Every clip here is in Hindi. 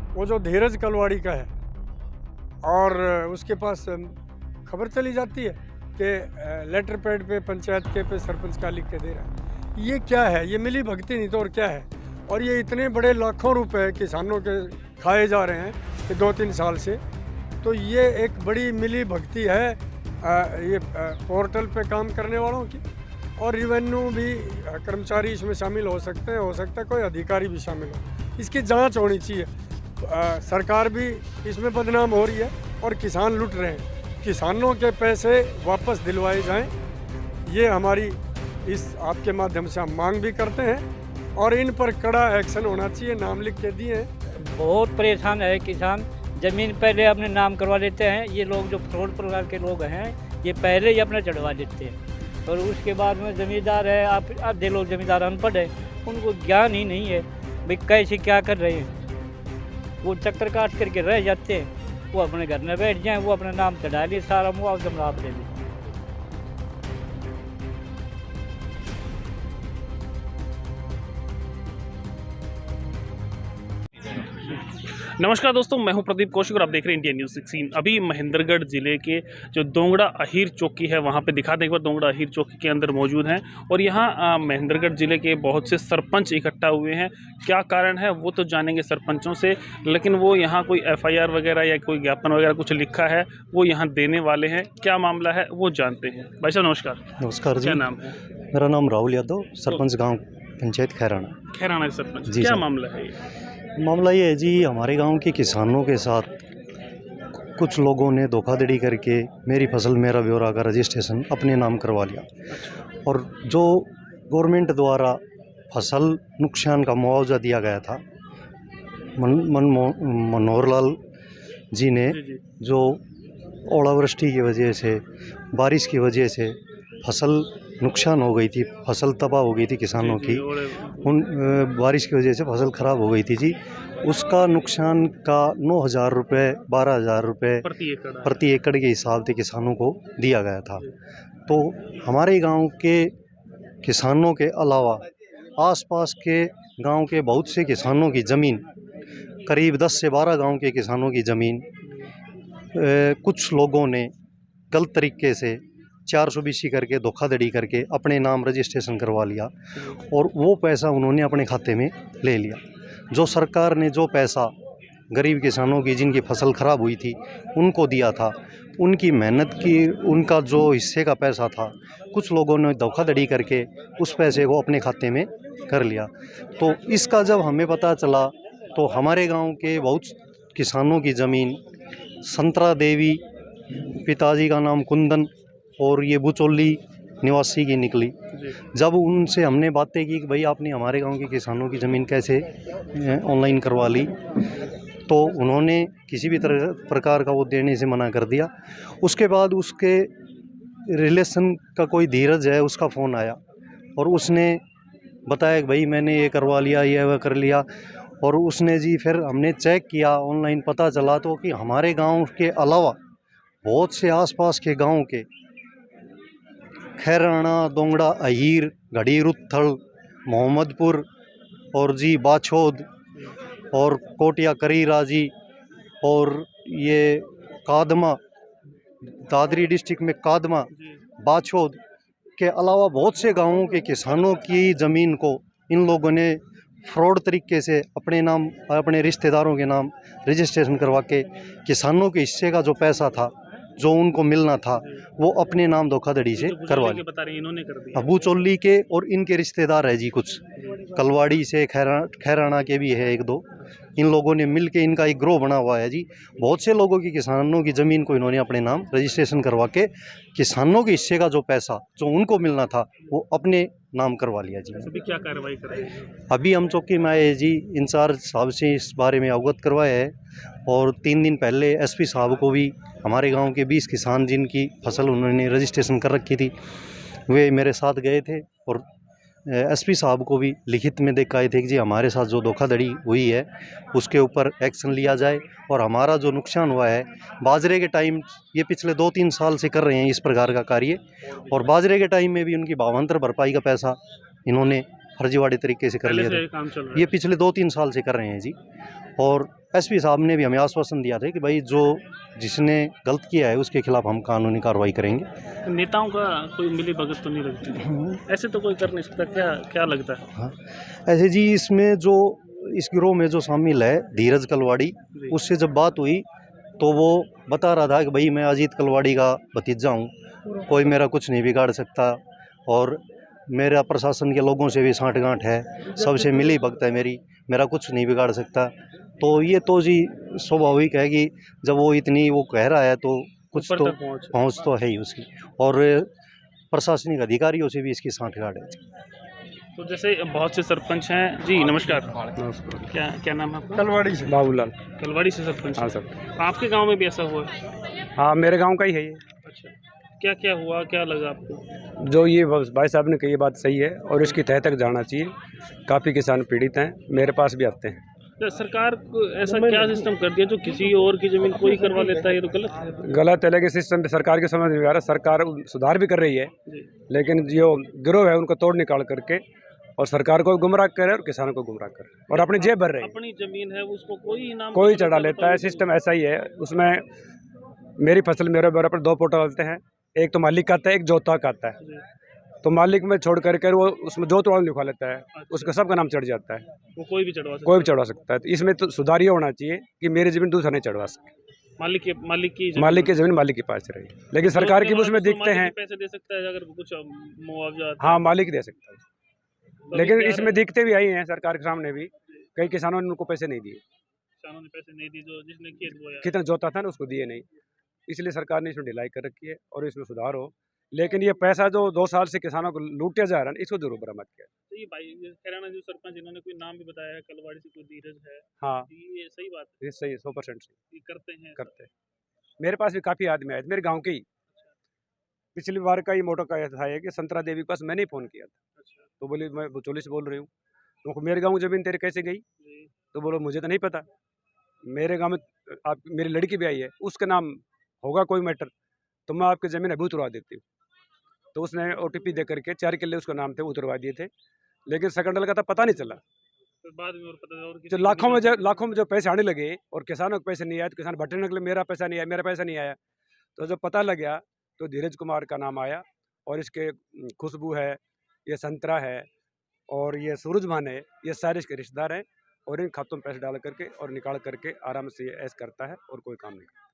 वो जो धीरज कलवाड़ी का है, और उसके पास खबर चली जाती है कि लेटर पैड पे पंचायत के पे सरपंच का लिख के दे रहा है। ये क्या है? ये मिली भगती नहीं तो और क्या है? और ये इतने बड़े लाखों रुपए किसानों के खाए जा रहे हैं कि 2-3 साल से, तो ये एक बड़ी मिली भगती है ये पोर्टल पे काम करने वालों की। और रेवेन्यू भी कर्मचारी इसमें शामिल हो सकते हैं, हो सकता है कोई अधिकारी भी शामिल हो। इसकी जांच होनी चाहिए। सरकार भी इसमें बदनाम हो रही है और किसान लुट रहे हैं। किसानों के पैसे वापस दिलवाए जाएं, ये हमारी इस आपके माध्यम से हम मांग भी करते हैं और इन पर कड़ा एक्शन होना चाहिए। नाम लिख के दिए हैं। बहुत परेशान है किसान। ज़मीन पहले अपने नाम करवा लेते हैं। ये लोग जो फ्रॉड प्रकार के लोग हैं, ये पहले ही अपना चढ़वा देते हैं और उसके बाद में ज़मींदार है, आप आधे लोग ज़मींदार अनपढ़ है, उनको ज्ञान ही नहीं है भाई कैसे क्या कर रहे हैं। वो चक्कर काट करके रह जाते हैं, वो अपने घर में बैठ जाएं, वो अपना नाम चढ़ा लिए, सारा मुआवजा लाभ ले लें। नमस्कार दोस्तों, मैं हूं प्रदीप कौशिक और आप देख रहे हैं इंडिया न्यूज़ 16। अभी महेंद्रगढ़ जिले के जो दोंगड़ा अहीर चौकी है वहां पे दिखा दें एक बार। दोंगड़ा अहीर चौकी के अंदर मौजूद हैं और यहां महेंद्रगढ़ जिले के बहुत से सरपंच इकट्ठा हुए हैं। क्या कारण है वो तो जानेंगे सरपंचों से, लेकिन वो यहाँ कोई FIR वगैरह या कोई ज्ञापन वगैरह कुछ लिखा है वो यहाँ देने वाले हैं। क्या मामला है वो जानते हैं। भाई साहब नमस्कार। नमस्कार जी। क्या नाम है? मेरा नाम राहुल यादव, सरपंच गांव पंचायत खैराना। खैराना सरपंच जी क्या सर। मामला है ये? मामला ये है जी, हमारे गांव के किसानों के साथ कुछ लोगों ने धोखाधड़ी करके मेरी फसल मेरा ब्यौरा का रजिस्ट्रेशन अपने नाम करवा लिया और जो गवर्नमेंट द्वारा फसल नुकसान का मुआवजा दिया गया था, मनोहर लाल जी ने जो ओलावृष्टि की वजह से, बारिश की वजह से फसल नुकसान हो गई थी, फसल तबाह हो गई थी किसानों की, उन बारिश की वजह से फसल ख़राब हो गई थी जी, उसका नुकसान का 9,000 रुपये 12,000 रुपये प्रति एकड़ के हिसाब से किसानों को दिया गया था। तो हमारे गांव के किसानों के अलावा आसपास के गांव के बहुत से किसानों की ज़मीन, करीब 10 से 12 गांव के किसानों की ज़मीन कुछ लोगों ने गलत तरीके से 420 करके धोखाधड़ी करके अपने नाम रजिस्ट्रेशन करवा लिया और वो पैसा उन्होंने अपने खाते में ले लिया। जो सरकार ने जो पैसा गरीब किसानों की जिनकी फसल ख़राब हुई थी उनको दिया था, उनकी मेहनत की, उनका जो हिस्से का पैसा था, कुछ लोगों ने धोखाधड़ी करके उस पैसे को अपने खाते में कर लिया। तो इसका जब हमें पता चला तो हमारे गांव के बहुत किसानों की ज़मीन संतरा देवी, पिताजी का नाम कुंदन और ये बुचौली निवासी की निकली। जब उनसे हमने बातें की कि भाई आपने हमारे गांव के किसानों की ज़मीन कैसे ऑनलाइन करवा ली, तो उन्होंने किसी भी तरह प्रकार का वो देने से मना कर दिया। उसके बाद उसके रिलेशन का कोई धीरज है, उसका फ़ोन आया और उसने बताया कि भाई मैंने ये करवा लिया, ये वह कर लिया। और उसने जी फिर हमने चेक किया ऑनलाइन, पता चला तो कि हमारे गांव के अलावा बहुत से आसपास के गांव के खैराना, दोंगड़ा अहीर, घड़ी रुत्थल, मोहम्मदपुर और जी बाछोद और कोटिया करीरा जी और ये कादमा, दादरी डिस्ट्रिक्ट में कादमा, बाछोद के अलावा बहुत से गांवों के किसानों की ज़मीन को इन लोगों ने फ्रॉड तरीके से अपने नाम, अपने रिश्तेदारों के नाम रजिस्ट्रेशन करवा के किसानों के हिस्से का जो पैसा था, जो उनको मिलना था, वो अपने नाम धोखाधड़ी से करवा लिया। अबू चोली के और इनके रिश्तेदार है जी, कुछ कलवाड़ी से, खैराना के भी है एक दो। इन लोगों ने मिल के इनका एक ग्रोह बना हुआ है जी। बहुत से लोगों की किसानों की ज़मीन को इन्होंने अपने नाम रजिस्ट्रेशन करवा के किसानों के हिस्से का जो पैसा जो उनको मिलना था वो अपने नाम करवा लिया जी। अभी क्या कार्रवाई कर रहे हैं? अभी हम चौकी में आए जी, इंचार्ज साहब से इस बारे में अवगत करवाया है और 3 दिन पहले SP साहब को भी, हमारे गांव के 20 किसान जिनकी फसल उन्होंने रजिस्ट्रेशन कर रखी थी वे मेरे साथ गए थे और SP साहब को भी लिखित में देख आए थे कि जी हमारे साथ जो धोखाधड़ी हुई है उसके ऊपर एक्शन लिया जाए और हमारा जो नुकसान हुआ है बाजरे के टाइम, ये पिछले 2-3 साल से कर रहे हैं इस प्रकार का कार्य, और बाजरे के टाइम में भी उनकी भावांतर भरपाई का पैसा इन्होंने फर्जीवाड़े तरीके से कर लिया था। ये पिछले 2-3 साल से कर रहे हैं जी। और एसपी साहब ने भी हमें आश्वासन दिया था कि भाई जो जिसने गलत किया है उसके खिलाफ हम कानूनी कार्रवाई करेंगे। तो नेताओं का कोई मिली भगत तो नहीं लगती, ऐसे तो कोई कर नहीं सकता, क्या क्या लगता है? हाँ, ऐसे जी इसमें जो इस गिरोह में जो शामिल है धीरज कलवाड़ी, जी। उससे जब बात हुई तो वो बता रहा था कि भाई मैं अजीत कलवाड़ी का भतीजा हूँ, कोई मेरा कुछ नहीं बिगाड़ सकता और मेरा प्रशासन के लोगों से भी साँठ-गाँठ है, सबसे मिली भगत है मेरा कुछ नहीं बिगाड़ सकता। तो ये तो जी स्वाभाविक है कि जब वो इतनी वो कह रहा है तो कुछ ऊपर तो तक पहुंच। पहुँच तो है ही उसकी, और प्रशासनिक अधिकारियों से भी इसकी साँठ-गाँठ है। तो जैसे बहुत से सरपंच हैं जी, नमस्कार, नमस्कार। क्या क्या नाम है आपका? कलवाड़ी से बाबूलाल। कलवाड़ी से सरपंच हाँ हैं। सर। आपके गांव में भी ऐसा हुआ है? हाँ, मेरे गांव का ही है ये। अच्छा, क्या क्या हुआ, क्या लगा आपको? जो ये भाई साहब ने कही, ये बात सही है और इसकी तह तक जाना चाहिए। काफ़ी किसान पीड़ित हैं, मेरे पास भी आते हैं। तो सरकार को ऐसा क्या सिस्टम कर दिया जो किसी और की जमीन कोई करवा लेता है, ये तो गलत है। गलत है, लेकिन सिस्टम सरकार के समझ नहीं आ रहा। सरकार सुधार भी कर रही है, जी। लेकिन जो गिरोह है उनको तोड़ निकाल करके और सरकार को गुमराह करे और किसानों को गुमराह करे और अपनी जेब भर रही है। अपनी जमीन है उसको कोई इनाम कोई देता चढ़ा है, लेता है, बताओ। सिस्टम ऐसा ही है। उसमें मेरी फसल मेरे बराबर पर 2 पोर्टल डालते हैं, एक तो मालिक का आता है, एक जोता का आता है। जी। तो मालिक में छोड़ करके वो उसमें जोत वाला लिखवा लेता है, अच्छा। उसका सबका नाम चढ़ जाता है, वो कोई भी चढ़वा सकता कोई भी चढ़वा सकता है। तो इसमें तो सुधार ये होना चाहिए कि मेरी जमीन दूसरा नहीं चढ़वा सके, है। मालिक की जमीन मालिक की जमीन मालिक के पास रही। लेकिन सरकार की भी उसमें उसको दिखते मालिक हैं, ही पैसे दे सकता है अगर कुछ मुआवजा आता हाँ है। मालिक दे सकता है, तो अभी लेकिन क्या इसमें दिखते भी आई हैं सरकार के सामने भी, कई किसानों ने उनको पैसे नहीं दिए, किसानों ने पैसे नहीं दिए जो जिसने खेत बोया। कितना जोता था ना उसको दिए नहीं। इसलिए सरकार ने इसमें ढिलाई कर रखी है और इसमें सुधार हो। लेकिन ये पैसा जो 2 साल से किसानों को लूटा जा रहा है, इसको जरूर बरामद किया। तो ये भाई ये हरियाणा जो सरपंच इन्होंने कोई नाम भी बताया है, कलवाड़ी से कोई धीरज है, हाँ, ये सही बात ये सही है, 100% सही है, ये करते हैं। करते हैं। मेरे पास भी काफ़ी आदमी आए थे, मेरे गाँव के ही। पिछली बार का ये मोटो का था ये कि संतरा देवी के पास मैंने ही फ़ोन किया था। अच्छा तो बोली मैं बुचोली से बोल रही हूँ। तो मेरे गाँव में ज़मीन तेरी कैसे गई? जी। तो बोलो मुझे तो नहीं पता। मेरे गाँव में आप मेरी लड़की भी आई है, उसका नाम होगा कोई मैटर, तो मैं आपकी ज़मीन अभी उतरवा देती हूँ। तो उसने ओटीपी दे करके 4 किल्ले उसका नाम थे उतरवा दिए थे, लेकिन सकंडल का तो पता नहीं चला। फिर बाद में और पता और जो किसी लाखों में जो पैसे आने लगे और किसानों को पैसे नहीं आए, तो किसान भटकने लगे, मेरा पैसा नहीं आया, मेरा पैसा नहीं आया। तो जब पता लग गया तो धीरज कुमार का नाम आया और इसके खुशबू है, ये संतरा है और ये सूरजभान है, ये सारे इसके रिश्तेदार हैं और इन खातों में पैसे डाल करके और निकाल करके आराम से ये ऐश करता है और कोई काम नहीं करता।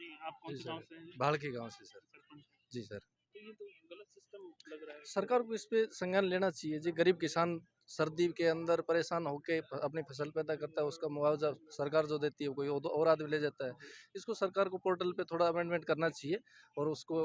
जी, आप कौन से गांव से हैं? भाल के गांव से सर। सरपंच। जी सर। तो ये तो गलत सिस्टम लग रहा है। सरकार को इस पे संज्ञान लेना चाहिए। जी गरीब किसान सर्दी के अंदर परेशान होके अपनी फसल पैदा करता है, उसका मुआवजा सरकार जो देती है कोई और आदमी ले जाता है। इसको सरकार को पोर्टल पे थोड़ा अमेंडमेंट करना चाहिए और उसको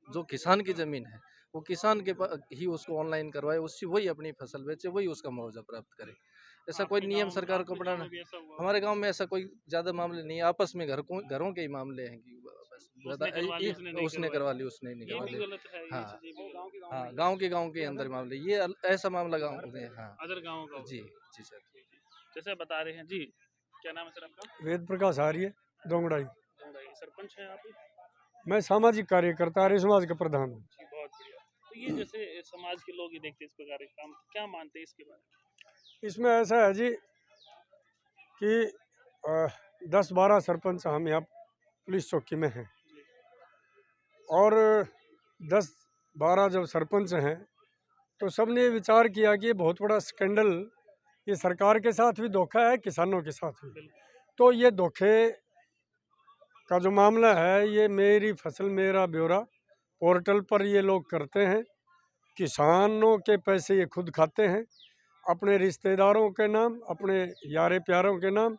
जो किसान की ज़मीन है वो किसान के ही उसको ऑनलाइन करवाए, उससे वही अपनी फसल बेचे, वही उसका मुआवजा प्राप्त करे। ऐसा कोई आपके नियम गाँव- सरकार को आपके गाँव बनाना। में भी ऐसा हुआ? हमारे गांव में ऐसा कोई ज़्यादा मामले नहीं है, आपस में घरों के ही मामले हैं कि बस उसने करवा ली, उसने नहीं उसने करवा ली, उसने नहीं ये करवा भी ली। गलत है, ये हाँ। चीज़ें भी गलत है। हाँ, गांव के अंदर मामले ये ऐसा मामला गांव में। हाँ अदर गाँव का जी होता है। जी सर। जैसे बता रहे हैं जी, क्या नाम है सर आपका? वेद प्रकाश आर्य, दोंगड़ाई। दोंगड़ाई। सरपंच हैं आप? मैं सामाजिक कार्यकर्ता आर्य समाज का प्रधान हूँ। जी, बहुत बढ़िया। तो ये जैसे समाज के लोग ही देखते हैं इस प्रकार के काम, क्या मानते हैं इसके बारे में? इसमें ऐसा है जी कि 10-12 सरपंच हम यहाँ पुलिस चौकी में हैं और 10-12 जब सरपंच हैं तो सबने ये विचार किया कि ये बहुत बड़ा स्कैंडल, ये सरकार के साथ भी धोखा है, किसानों के साथ भी। तो ये धोखे का जो मामला है, ये मेरी फसल मेरा ब्यौरा पोर्टल पर ये लोग करते हैं। किसानों के पैसे ये खुद खाते हैं, अपने रिश्तेदारों के नाम, अपने यारे प्यारों के नाम।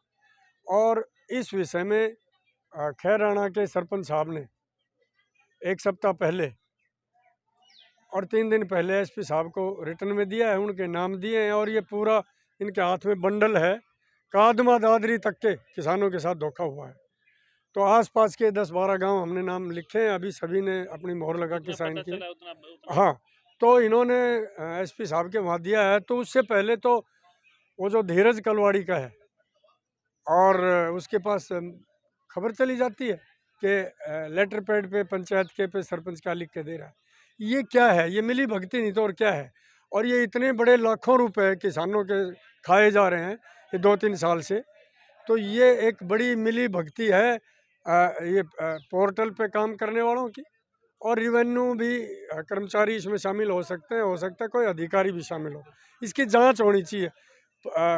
और इस विषय में खैराना के सरपंच साहब ने 1 सप्ताह पहले और 3 दिन पहले एसपी साहब को रिटर्न में दिया है, उनके नाम दिए हैं और ये पूरा इनके हाथ में बंडल है, कादमा दादरी तक के किसानों के साथ धोखा हुआ है। तो आसपास के 10-12 गांव हमने नाम लिखे हैं, अभी सभी ने अपनी मोहर लगा के साइन किए। हाँ, तो इन्होंने एसपी साहब के वहाँ दिया है। तो उससे पहले तो वो जो धीरज कलवाड़ी का है और उसके पास खबर चली जाती है कि लेटर पैड पे पंचायत के पे सरपंच क्या लिख के दे रहा है। ये क्या है? ये मिली भगती नहीं तो और क्या है? और ये इतने बड़े लाखों रुपए किसानों के खाए जा रहे हैं ये 2-3 साल से। तो ये एक बड़ी मिली भगती है ये पोर्टल पे काम करने वालों की। और रेवेन्यू भी कर्मचारी इसमें शामिल हो सकते हैं, हो सकता है कोई अधिकारी भी शामिल हो। इसकी जांच होनी चाहिए।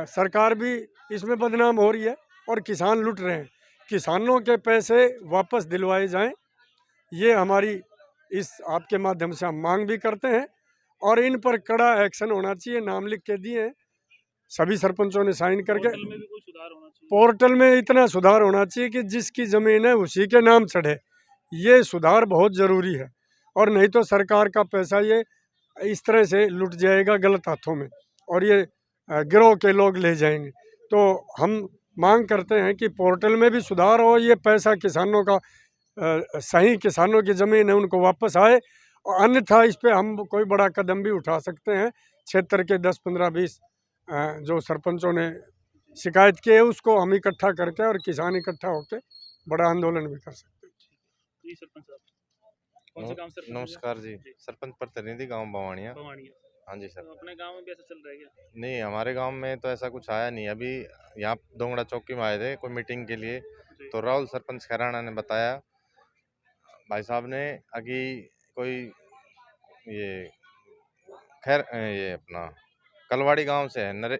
सरकार भी इसमें बदनाम हो रही है और किसान लुट रहे हैं। किसानों के पैसे वापस दिलवाए जाएं, ये हमारी इस आपके माध्यम से हम मांग भी करते हैं। और इन पर कड़ा एक्शन होना चाहिए। नाम लिख के दिए हैं, सभी सरपंचों ने साइन करके। पोर्टल में भी कोई सुधार होना चाहिए। पोर्टल में इतना सुधार होना चाहिए कि जिसकी ज़मीन है उसी के नाम चढ़े। ये सुधार बहुत ज़रूरी है। और नहीं तो सरकार का पैसा ये इस तरह से लुट जाएगा गलत हाथों में, और ये गिरोह के लोग ले जाएंगे। तो हम मांग करते हैं कि पोर्टल में भी सुधार हो, ये पैसा किसानों का सही किसानों की ज़मीन है उनको वापस आए। और अन्यथा इस पे हम कोई बड़ा कदम भी उठा सकते हैं। क्षेत्र के 10, 15, 20 जो सरपंचों ने शिकायत की है उसको हम इकट्ठा करके और किसान इकट्ठा होकर बड़ा आंदोलन भी कर सकते हैं। जी सरपंच साहब, कौन से गांव से सरपंच हैं? नमस्कार जी, सरपंच प्रतिनिधि गांव बवाणिया। भवानिया। हाँ जी सर। तो अपने गांव में भी ऐसा चल रहा है क्या? नहीं, हमारे गांव में तो ऐसा कुछ आया नहीं। अभी यहाँ दोंगड़ा चौकी में आए थे कोई मीटिंग के लिए, जी। तो राहुल सरपंच खैराना ने बताया भाई साहब ने अभी कोई ये ये अपना कलवाड़ी गांव से है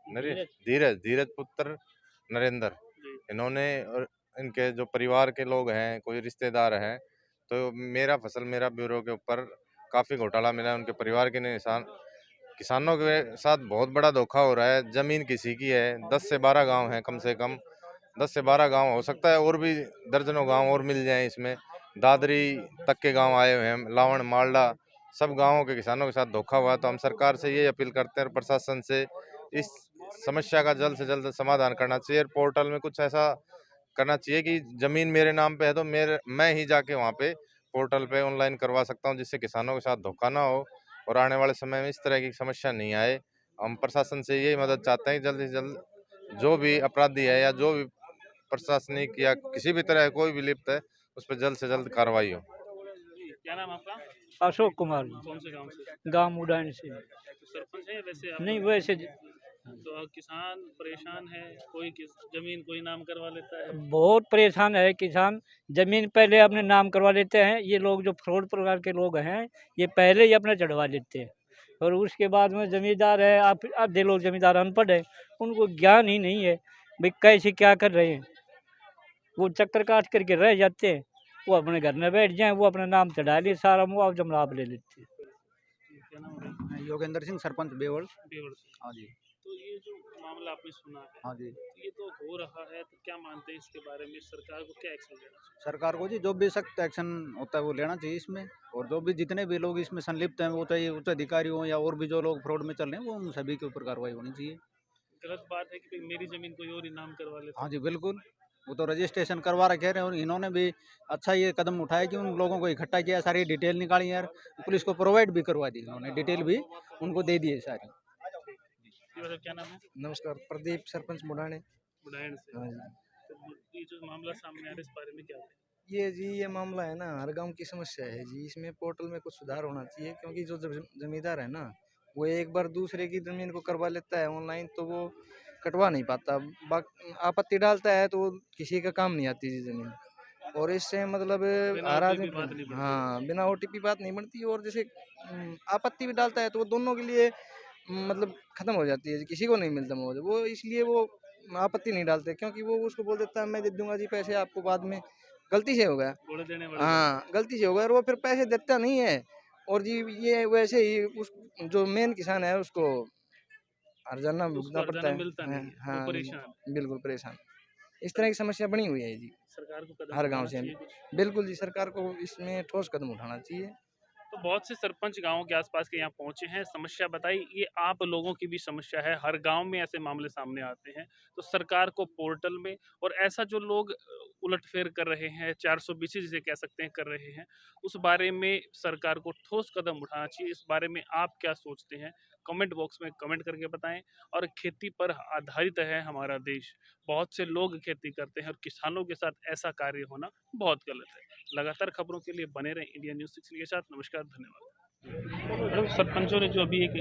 धीरज धीरज पुत्र नरेंद्र। जी। इन्होंने और इनके जो परिवार के लोग हैं, कोई रिश्तेदार हैं, तो मेरा फसल मेरा ब्यूरो के ऊपर काफ़ी घोटाला मिला है। उनके परिवार के निशान किसानों के साथ बहुत बड़ा धोखा हो रहा है। ज़मीन किसी की है, 10 से 12 गांव हैं, कम से कम 10 से 12 गांव, हो सकता है और भी दर्जनों गांव और मिल जाएं इसमें। दादरी तक के गांव आए हुए हैं, लावण मालडा सब गांवों के किसानों के साथ धोखा हुआ। तो हम सरकार से ये अपील करते हैं और प्रशासन से इस समस्या का जल्द से जल्द समाधान करना चाहिए। पोर्टल में कुछ ऐसा करना चाहिए कि ज़मीन मेरे नाम पे है तो मैं ही जाके वहाँ पे पोर्टल पे ऑनलाइन करवा सकता हूँ, जिससे किसानों के साथ धोखा ना हो और आने वाले समय में इस तरह की समस्या नहीं आए। हम प्रशासन से यही मदद चाहते हैं कि जल्द से जल्द जो भी अपराधी है या जो भी प्रशासनिक या किसी भी तरह कोई भी लिप्त है उस पर जल्द से जल्द कार्रवाई हो। क्या नाम आपका? अशोक कुमार, कौन से गांव से? गांव उड़ान से। तो सरपंच है वैसे आप? नहीं वैसे तो किसान परेशान है, कोई जमीन कोई नाम करवा लेता है। बहुत परेशान है किसान। जमीन पहले अपने नाम करवा लेते हैं। ये लोग जो फ्रॉड प्रकार के लोग हैं ये पहले ही अपना चढ़वा लेते हैं। और उसके बाद में जमींदार है, आप आधे लोग जमींदार अनपढ़ है, उनको ज्ञान ही नहीं है भाई कैसे क्या कर रहे हैं। वो चक्कर काट करके रह जाते हैं, वो अपने घर में बैठ जाएं, वो अपना नाम चढ़ा ले, सारा मुआवजा लाभ ले लेते हैं। क्या नाम है? योगेंद्र सिंह, सरपंच बेवड़। बेवड़ से। हाँ जी। तो ये जो मामला आपने सुना है, हाँ जी। ये तो हो रहा है, तो क्या मानते हैं इसके बारे में? सरकार को क्या एक्शन लेना चाहिए? सरकार को जी जो भी सख्त एक्शन होता है वो लेना चाहिए इसमें। और जो भी जितने भी लोग इसमें संलिप्त हैं, वो चाहे उच्च अधिकारी हों या और भी जो लोग फ्रॉड में चल रहे हैं, वो उन सभी के ऊपर कार्रवाई होनी चाहिए। गलत बात है कि भाई मेरी जमीन कोई और ही नाम करवा लेता हाँ जी बिल्कुल, वो तो रजिस्ट्रेशन करवा रखे हैं और इन्होंने भी अच्छा ये कदम उठाया कि उन लोगों को इकट्ठा किया, सारी डिटेल निकाली यार, पुलिस को प्रोवाइड भी करवा दी इन्होंने, डिटेल भी उनको दे दी है सारी। है। मतलब क्या नाम है? नमस्कार, प्रदीप, सरपंच मुडाने। बुढ़ान से। हाँ जी। तो ये जो मामला सामने आ रहा है इस बारे में क्या है? ये मामला है ना, हर गांव की समस्या है जी। इसमें पोर्टल में कुछ सुधार होना चाहिए, क्योंकि जो जमींदार है ना, वो एक बार दूसरे की जमीन को करवा लेता है ऑनलाइन, तो वो कटवा नहीं पाता। आपत्ति डालता है तो वो किसी का काम नहीं आती जी जमीन। और इससे मतलब हर आदमी, हाँ, बिना OTP बात नहीं बनती। और जैसे आपत्ति भी डालता है तो वो दोनों के लिए मतलब खत्म हो जाती है, किसी को नहीं मिलता मुआवजा। वो इसलिए वो आपत्ति नहीं डालते, क्योंकि वो उसको बोल देता है मैं दे दूंगा जी पैसे आपको, बाद में गलती से हो गया, हाँ गलती से हो गया, और वो फिर पैसे देता नहीं है। और जी ये वैसे ही उस जो मेन किसान है उसको हर्जाना भुगतना पड़ता है। हाँ बिल्कुल परेशान। इस तरह की समस्या बनी हुई है जी सरकार को कदम हर गांव उठाना से। चाहिए कुछ। बिल्कुल जी, सरकार को इसमें ठोस कदम उठाना चाहिए। तो बहुत से सरपंच गांवों के आसपास के यहाँ पहुंचे हैं, समस्या बताई। ये आप लोगों की भी समस्या है, हर गांव में ऐसे मामले सामने आते हैं। तो सरकार को पोर्टल में, और ऐसा जो लोग उलटफेर कर रहे हैं, 420 जिसे कह सकते हैं कर रहे हैं, उस बारे में सरकार को ठोस कदम उठाना चाहिए। इस बारे में आप क्या सोचते हैं? कमेंट बॉक्स में कमेंट करके बताएं। और खेती पर आधारित है हमारा देश, बहुत से लोग खेती करते हैं और किसानों के साथ ऐसा कार्य होना बहुत गलत है। लगातार खबरों के लिए बने रहें इंडिया न्यूज़ 16 के साथ। नमस्कार, धन्यवाद। मैडम सरपंचों ने जो अभी एक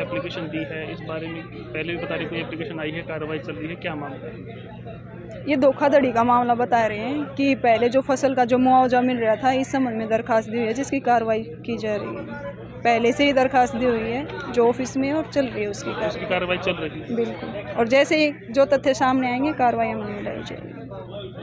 एप्लीकेशन दी है, इस बारे में पहले भी बता रही, कोई एप्लीकेशन आई है, कार्रवाई चल रही है, क्या मामला है? ये धोखाधड़ी का मामला बता रहे हैं कि पहले जो फसल का जो मुआवजा मिल रहा था, इस संबंध में दरखास्त दी हुई है जिसकी कार्रवाई की जा रही है। पहले से ही दरखास्त दी हुई है जो ऑफिस में और चल रही है उसकी कार्रवाई चल रही है। बिल्कुल, और जैसे ही जो तथ्य सामने आएंगे कार्रवाई अमल में लाई जाएगी।